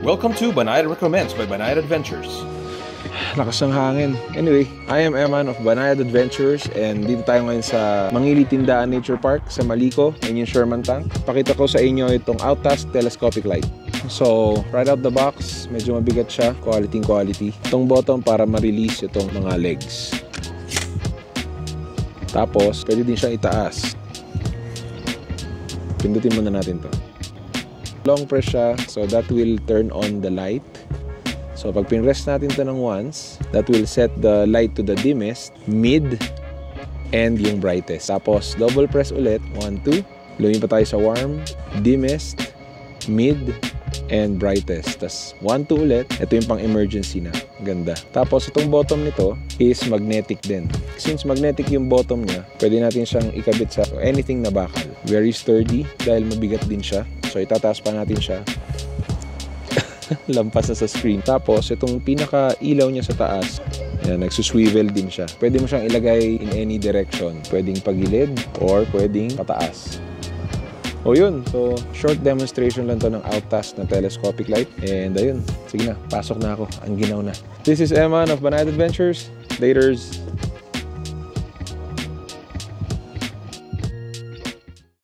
Welcome to Banayad Recommends by Banayad Adventures. Lakas ng hangin. Anyway, I am Eman of Banayad Adventures and dito tayo ngayon sa Mangili Tindaan Nature Park sa Malico, and yung Sherman Tank. Pakita ko sa inyo itong Outtask Telescopic Light. So, right out the box, medyo mabigat siya, quality. Itong bottom para ma-release itong mga legs. Tapos, pwede din siyang itaas. Pindutin muna natin to. Long press siya, so that will turn on the light. So pag pinrest natin ito ng once, that will set the light to the dimmest, mid, and yung brightest. Tapos double press ulit, 1, 2. Lumipat tayo sa warm, dimmest, mid, and brightest. Tapos 1, 2 ulit. Ito yung pang emergency na. Ganda. Tapos itong bottom nito is magnetic din. Since magnetic yung bottom niya, pwede natin siyang ikabit sa anything na bakal. Very sturdy dahil mabigat din siya. So itataas pa natin siya. Lampas na sa screen. Tapos itong pinaka ilaw niya sa taas, yan, nagsuswivel din siya. Pwede mo siyang ilagay in any direction. Pwedeng pagilid or pwedeng pataas. O yun, so short demonstration lang to ng Outtask na telescopic light. And ayun, sige na, pasok na ako. Ang ginaw na. This is Eman of Banayad Adventures. Laters!